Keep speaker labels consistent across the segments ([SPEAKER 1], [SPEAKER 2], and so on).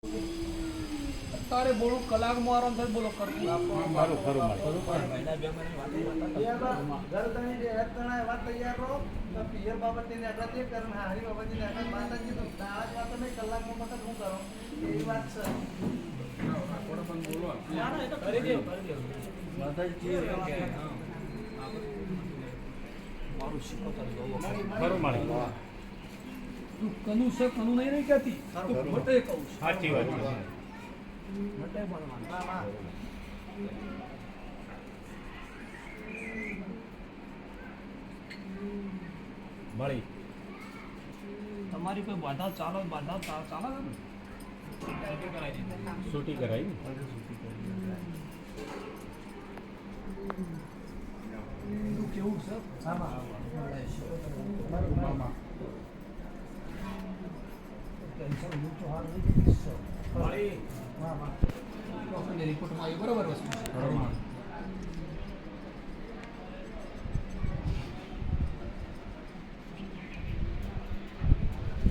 [SPEAKER 1] તારે બોલો કલાક મારો અંતર બોલો કરતું
[SPEAKER 2] ખરું ખરું
[SPEAKER 1] ઘર તણી દે એક તણાય વાત તૈયાર રહો તો પિયર બાબતની અગત્ય કરણ હારી બાબતની અગત્ય માતાજી તો દાળ વાત નહીં કલાકમાં મત હું કરો એવી વાત છે
[SPEAKER 2] થોડો પણ બોલો
[SPEAKER 1] ના ના એ તો કરી દેવ
[SPEAKER 2] માતાજી
[SPEAKER 1] મારું શીખોતર
[SPEAKER 2] ખરું મારી
[SPEAKER 1] તું કનું છે કનું નહીં રહી કહેતી તું મોટે કહું છું
[SPEAKER 2] સાચી વાત છે
[SPEAKER 1] મોટે બોલવાનું હા હા
[SPEAKER 2] મળી
[SPEAKER 1] તમારી કોઈ બાધા ચાલે ચાલે ને
[SPEAKER 2] છૂટી કરાવી ને
[SPEAKER 1] તું કેવું છે ટેન્શન હું તો હાલ નહીં હા હા ડૉક્ટરની રિપોર્ટમાં આવી બરાબર વસ્તુ છે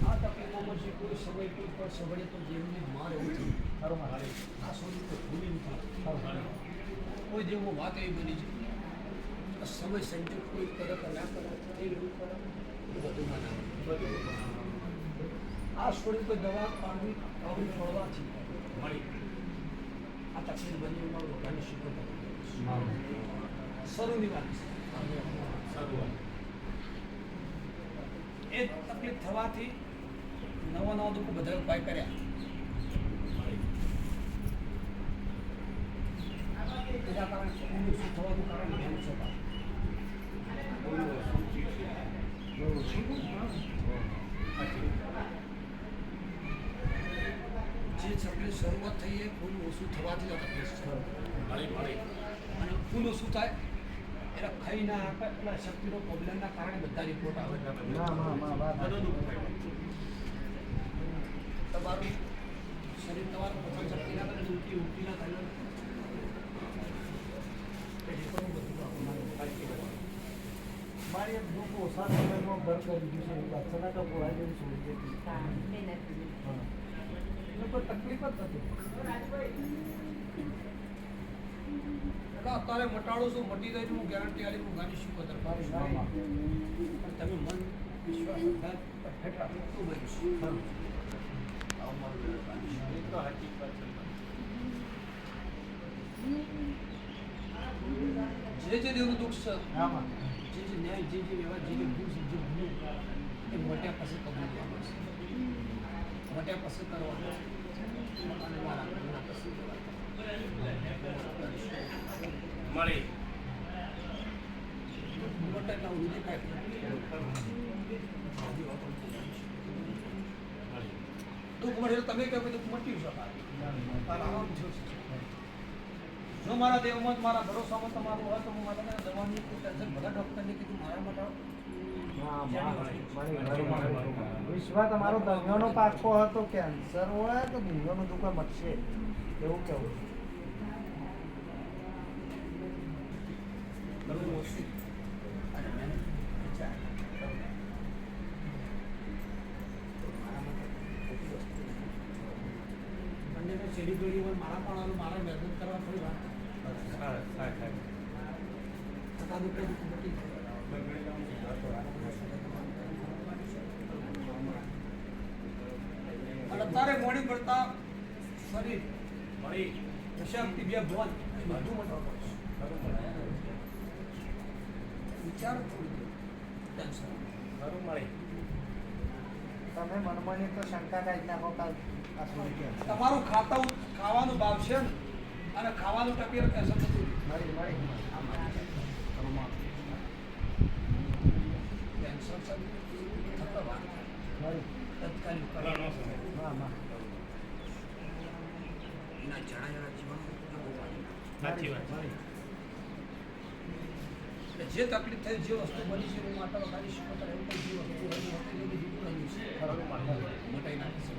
[SPEAKER 1] આ તકલીફોમાં જે કોઈ સમય કોઈ પણ સગડે તો જેમની માર એવું થયું બરાબર આ સુધી તો ભૂલી નથી કોઈ દેવો વાત એવી બની છે આ સમય સંજોગ કોઈ કરે કે ના કરે એ એવું કરે એ બધું ના બધું આ છોડી કોઈ દવા પાડવી આવડી ફળવાથી મળી આ તકલીફ બની એમાં લોકોને શીખો શરૂની વાત એ તકલીફ થવાથી નવા નવા લોકો બધા ઉપાય કર્યા એના કારણે ઊંડું શું થવાનું કારણ ધ્યાન છે જે તકલીફ શરૂઆત થઈ એ ફૂલ ઓછું થવાથી આ તકલીફ અને ફૂલ ઓછું થાય એટલે ખાઈ ના આપે એટલે શક્તિનો પ્રોબ્લેમના કારણે બધા રિપોર્ટ આવે તમારું શરીર તમારું પોતાની શક્તિ ના કરે ઉલટી ના થાય મારી એક દુઃખ ઓછા સમયમાં ઘર કરી દીધું છે અચાનક પોળા જેવું છોડી દીધું કોઈ તકલીફ જ નથી એટલે અત્યારે મટાડું છું મટી જાય હું ગેરંટી આલી હું ગાડી શું કદર પણ તમે મન વિશ્વાસ પરફેક્ટ રાખો તો બનીશું જે દેવનું દુઃખ છે જે ન્યાય જે વ્યવહાર જે ભૂલ જે ભૂલ એ મોટ્યા પાસે કબૂલ લેવાનું છે મોટ્યા પાસે કરવાનું અને મારા ઘરના પાસે
[SPEAKER 2] મળી
[SPEAKER 1] મોટા ઉધી કાઢી દુઃખ મળે તમે કહો દુઃખ મટ્યું શકાય આરામ થયો છે જો મારા દેવમાં મારા ભરોસામાં તમારું હોય તો હું મારા દવાની ટેન્શન બધા ડૉક્ટરને કીધું મારા માટે
[SPEAKER 3] વિશ્વા તમારો દંગનો પાકો હતો કેન્સર હોય તો દુંગનો દુઃખ મટશે એવું કેવું
[SPEAKER 1] છેલ્લી પેઢી મારા પણ મારા મહેનત કરવા થોડી વાત અને તારે મોડી પડતા શરીર મળી શક્તિ બે ભવન બધું મટવા પડશે વિચાર થોડી ટેન્શન
[SPEAKER 2] ખરું મળી
[SPEAKER 3] તમે મનમની તો શંકા કાઢી નાખો કાલ આ સુધી કે
[SPEAKER 1] તમારું ખાવાનું ભાવશે ને અને ખાવાનું ટપી ટેન્શન થતું
[SPEAKER 3] મળી
[SPEAKER 1] ટેન્શન થતા વાત
[SPEAKER 3] મળી
[SPEAKER 1] તત્કાલિક
[SPEAKER 3] હા હા
[SPEAKER 1] એના જણા જીવન
[SPEAKER 2] સાચી વાત
[SPEAKER 3] મળી
[SPEAKER 1] જે તકલીફ થઈ જે વસ્તુ બની છે હું માટે વગાડી શકો તો એવું કોઈ જે વસ્તુ હોય એ જીવન રહ્યું છે મોટાઈ નાખી છે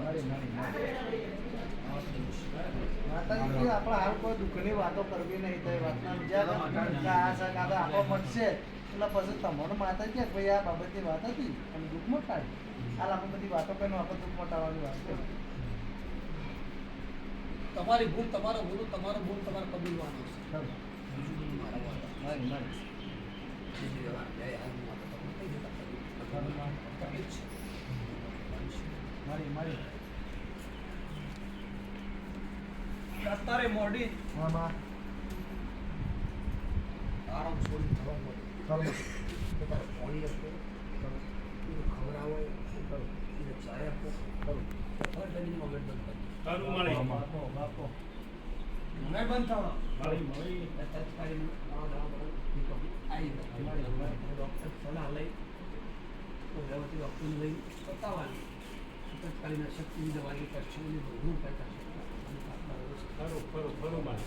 [SPEAKER 3] માતાજી આપણે હાલ કોઈ દુઃખની વાતો કરવી નહીં તો એ વાતના બીજા આપો મળશે એટલે પછી તમારું માતા કે ભાઈ આ બાબતની વાત હતી અને દુઃખ મટાડી હાલ આપણે બધી વાતો કરીને આપણે દુઃખ મટાડવાની વાત કરી
[SPEAKER 1] તમારી ભૂલ તમારો ગુનો તમારો ભૂલ તમારે કબૂલવાનો છે
[SPEAKER 3] ખરું.
[SPEAKER 1] બીજું બધું મારા વાળા.
[SPEAKER 3] મારી મારી
[SPEAKER 1] બીજી વ્યવહાર જાય આ હું આપણે તમને કહી દેતા
[SPEAKER 3] ખરું.
[SPEAKER 1] કર્તવ્ય જ છે.
[SPEAKER 3] મારી મારી
[SPEAKER 1] અત્યારે મોડી
[SPEAKER 3] મામા
[SPEAKER 1] આરામ છોડી થવા મળે
[SPEAKER 3] ખરું.
[SPEAKER 1] પોતાને પાણી આપો એને ખવડાવો એને ચાય આપો
[SPEAKER 3] ખરું.
[SPEAKER 1] થર્ડ ટાઈમમાં વેટ બંધ કરી
[SPEAKER 2] ખરું મળે
[SPEAKER 3] બાપો બાપો
[SPEAKER 1] વેટ બંધ થવા
[SPEAKER 2] મળી
[SPEAKER 1] તત્કાલીન ડૉક્ટર સલાહ લઈ તો વ્યવસ્થિત ડૉક્ટરને લઈ બતાવવાની તત્કાલીન શક્તિની દવાની પરીક્ષણની બધું કહેતા
[SPEAKER 2] ખરું ખરું ખરું મળે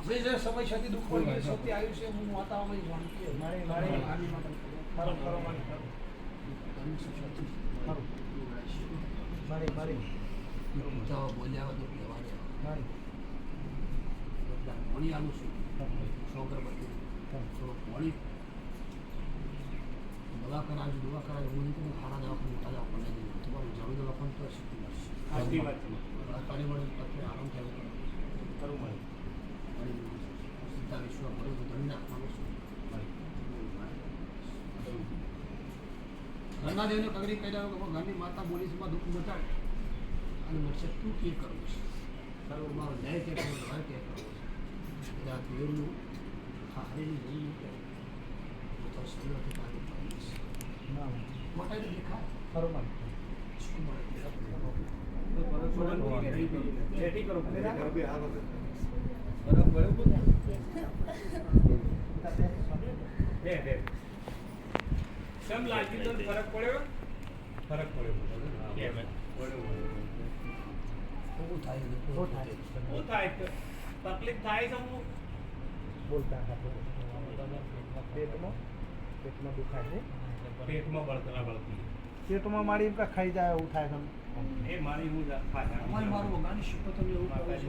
[SPEAKER 1] જે જે સમય સુધી દુઃખ પડી ગયું સૌથી આવ્યું છે હું માતાઓમાં જાણતી
[SPEAKER 3] મારી
[SPEAKER 1] આની માટે
[SPEAKER 3] ખરું ખરું મારી ખરું. ખરું. મારી મારી
[SPEAKER 1] બોલ્યા બધું કહેવાય
[SPEAKER 3] મારી
[SPEAKER 1] પાણી આલું છું
[SPEAKER 3] ખરું.
[SPEAKER 1] સોગરબત્તી
[SPEAKER 3] ખરું.
[SPEAKER 1] થોડું પાણી દવા કરાવજો દવા કરાવજો હું નહીં કહું સારા દવાખાને મોટા દવાખાને નહીં તમારું જરૂર દવાખાને તો શક્તિ મળશે
[SPEAKER 2] સાચી વાત છે
[SPEAKER 1] તારી મળે પછી આરામ થયો
[SPEAKER 2] ખરું મળે
[SPEAKER 1] સીધા વિશ્વ ભરો તો ધન આપવાનું છું ઘરના દેવને કગરી કહી રહ્યો કે ઘરની માતા બોલીશમાં દુઃખ મટાડ અને મળશે તું કે કરવું છે તારો મારો ન્યાય કે કરવો ન્યાય કે કરવો છે એટલે આ દેવનું હારીની જોઈ તો શરીરથી પાણી પાડીશ
[SPEAKER 3] ના
[SPEAKER 1] મટાઈને દેખાય
[SPEAKER 3] ખરું મારી
[SPEAKER 1] શું મળે
[SPEAKER 2] રેડી કરો બે બે કેમ લાગી તો ફરક પડ્યો ફરક પડ્યો
[SPEAKER 1] શું થાય ને
[SPEAKER 3] શું થાય?
[SPEAKER 2] શું થાય છે? તકલીફ થાય છે અમુક
[SPEAKER 3] બોલતા હતા પેટમાં પેટમાં દુખાય છે
[SPEAKER 2] પેટમાં બળતરા બળતી
[SPEAKER 3] પેટમાં મારી એમ કાંઈ ખાઈ જાય એવું થાય છે
[SPEAKER 2] એ મારી હું
[SPEAKER 1] અમારી મારું વગાડી શીખો તમે એવું કરો છો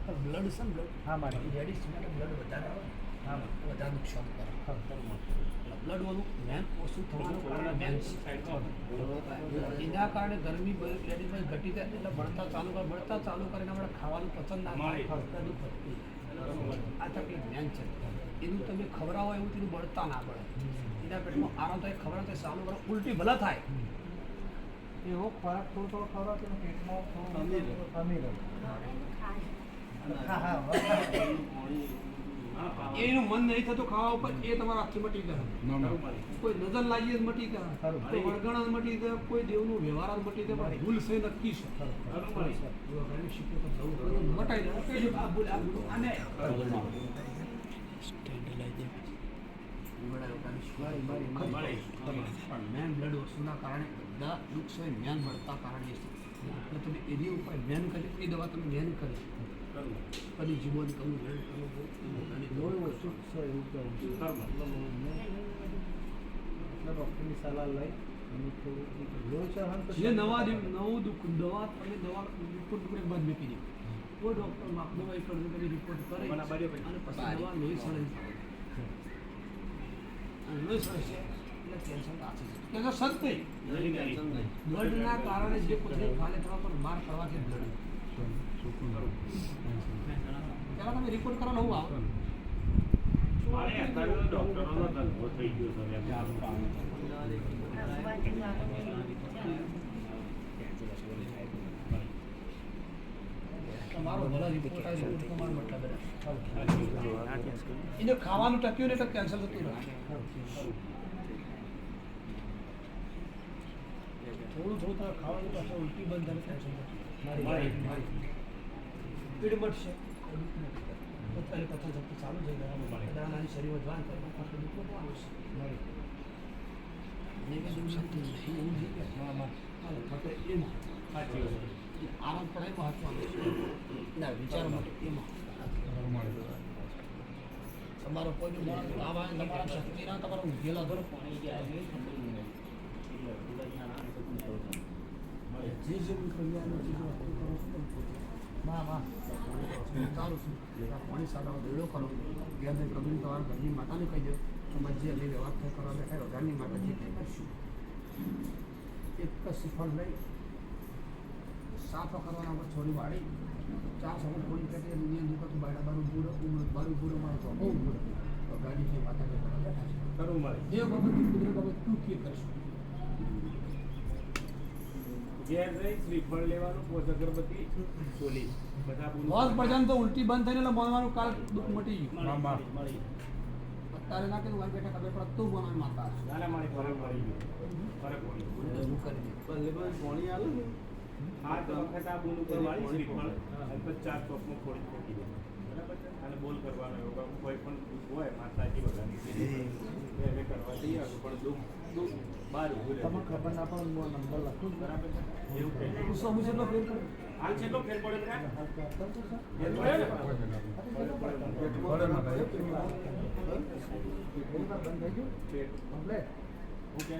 [SPEAKER 3] હા,
[SPEAKER 1] બ્લડ છે ને બ્લડ
[SPEAKER 3] હા મારી
[SPEAKER 1] લેડીઝ માટે બ્લડ વધારે આવે
[SPEAKER 3] હા
[SPEAKER 1] વધારે નુકસાન કરે
[SPEAKER 3] ખરું.
[SPEAKER 1] બ્લડ વાળું મેન ઓછું થવાનું કારણ મેન એના કારણે ગરમી લેડીઝમાં ઘટી જાય એટલે બળતા ચાલુ કરીને આપણે ખાવાનું પસંદ ના થાય આ તકલીફ મેન છે એનું તમે ખવડાવો એવું તેનું બળતા ના બળે એના પેટમાં આરામ થાય ખવડાવ થાય ચાલુ કરો ઉલટી ભલા થાય
[SPEAKER 3] એવો ખોરાક થોડો ખવડાવો તો પેટમાં થોડું અમીર હા હા
[SPEAKER 1] એનું મન નહીં થતું ખાવા ઉપર એ તમારા હાથથી મટી જાય કોઈ નજર લાગી જ મટી જાય
[SPEAKER 3] ખરું.
[SPEAKER 1] કોઈ વળગણ જ મટી જાય કોઈ દેવનું વ્યવહાર જ મટી જાય પણ ભૂલ છે નક્કી છે મટાઈ જાય આ ભૂલ આ ભૂલ આને પણ મેન બ્લડ વસ્તુના કારણે બધા દુઃખ છે મેન મળતા કારણે છે એટલે તમે એની ઉપર મેન કરી એ દવા તમે મેન કરી કદી જીવન કરવું મેન કરવું અને
[SPEAKER 3] લોહી ઓછું છે એવું કહેવું છે ડૉક્ટરની સલાહ લઈ અને થોડું લોહી ચઢાણ તો
[SPEAKER 1] જે નવું દુઃખ દવા તમે દવા રિપોર્ટ બંધ મૂકી દે કોઈ ડૉક્ટર દવા એક રિપોર્ટ કરે અને પછી દવા લોહી સળે અને લોહી સળે છે એટલે કેન્સર પાછી છે કેન્સર સત નહીં બ્લડના કારણે જે કોઈ ખાલે કરવા પર માર પડવાથી બ્લડ પહેલાં તમે રિપોર્ટ કરવા નવું આવો
[SPEAKER 2] ડોક્ટરોનો ધંધો થઈ ગયો
[SPEAKER 1] તમારો ભલા રિપોર્ટ આવે રિપોર્ટ તમારો મતલબ એને ખાવાનું ટક્યું ને તો કેન્સર થતું રહે થોડું તમે ખાવાનું પાસે ઉલટી બંધ થાય કેન્સર પીડ મટશે પોતાની કથા જપ્ત ચાલુ થઈ ગયા નાની શરીર વધવાનું થાય પાછું દુઃખ વધવાનું છે શક્તિ નહીં એવું નહીં કે ફક્ત એમાં આરામ પડે મહત્વનું છે એના વિચાર માટે એમાં તમારો કોઈ તમારા શક્તિના તમારા ઊંઘેલા ઘર જે ક્રિયાનો જે વસ્તુ કરો છો સારું છું પાણી સારા દોડો કરો ઘેરને કબીર તમારા ઘરની માતાને કહી દો તમારે જે અમે વ્યવહાર થાય કરવા બેઠા વગાડની માતા જે કંઈ કરશું એક જ શ્રીફળ લઈ સાફ કરવાના આપણે છોડી વાળી ચા સમય થોડી પેટે દુનિયા દુખા તો બાયડા બારું પૂરો બારું પૂરો મારો તો બહુ પૂરો તો ગાડી છે માતા કે બેઠા છે
[SPEAKER 2] ખરું મળે
[SPEAKER 1] એ બાબત કુદરત બાબત તું કે કરશું
[SPEAKER 2] ઘેર જઈ શ્રીફળ લેવાનું પોચ અગરબત્તી સોલી બધા બોલ
[SPEAKER 1] બસ ભજન તો ઉલટી બંધ થઈને એટલે બોલવાનું કાલ દુઃખ મટી ગયું
[SPEAKER 2] મળી
[SPEAKER 1] અત્યારે ના કીધું બેઠા ખબર પડે તું બોલવાની માતા હશે
[SPEAKER 2] નાના મારી ફરક પડી ગયો ફરક પડી ગયો
[SPEAKER 1] એવું કરી દે
[SPEAKER 2] આ તો વખત આ બોલ ઉપર વાળી શ્રીફળ અને પછી 4 ચોકમાં ફોડી ફોડી દે બરાબર છે અને બોલ કરવાનો એવો કોઈ પણ દુઃખ હોય માતાજી બધાની એ કરવા તૈયાર છું, પણ દુઃખ બહાર ઉભું રહે
[SPEAKER 3] તમને ખબર ના પડે હું નંબર લખું છું.
[SPEAKER 2] બરાબર છે એવું કહે છે.
[SPEAKER 1] ગુસ્સો મુજબ નો ફેર કરે
[SPEAKER 2] હાલ કેટલો ફેર પડે બેટા? ફેર પડે ને? ફેર. હું કહે છે?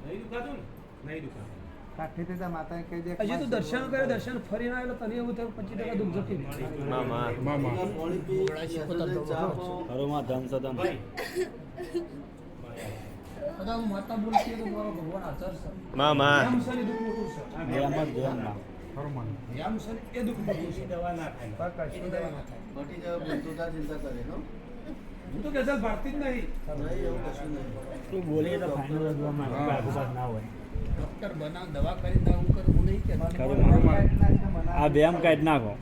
[SPEAKER 2] નહીં દુખાતું ને? નહીં દુખાતું.
[SPEAKER 3] કાઠી થી માતાએ કહી દે
[SPEAKER 1] હજી તો દર્શન કરે દર્શન ફરીને આવે એટલે તને એવું થાય 25% દુઃખ જતી રહે.
[SPEAKER 2] ભાઈ.
[SPEAKER 1] કદાચ હું માતા બોલતી હોય તો મારો ભગવાન હાજર છે.
[SPEAKER 4] મામા
[SPEAKER 1] એમ છે ને દુઃખ મોટું છે. એમ છે ને એ દુઃખ મોટું છે.
[SPEAKER 2] દવા ના થાય
[SPEAKER 1] એની દવા ના થાય.
[SPEAKER 3] ચિંતા કરે નો
[SPEAKER 1] હું તો ગઝલ ભારતી જ નહીં. ડૉક્ટર બનાવ દવા કરી દઉં કરું હું નહીં કહેતો.
[SPEAKER 5] આ બેમ કાઢી નાખો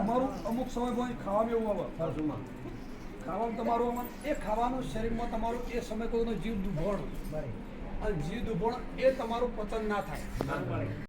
[SPEAKER 1] અમારું અમુક સમય પછી ખાવામાં એવું આવે ખાવાનું તમારું આમાં એ ખાવાનું શરીરમાં તમારું એ સમય કોઈનો જીવ દુભોળ અને જીવ દુભોળ એ તમારું પતન ના થાય.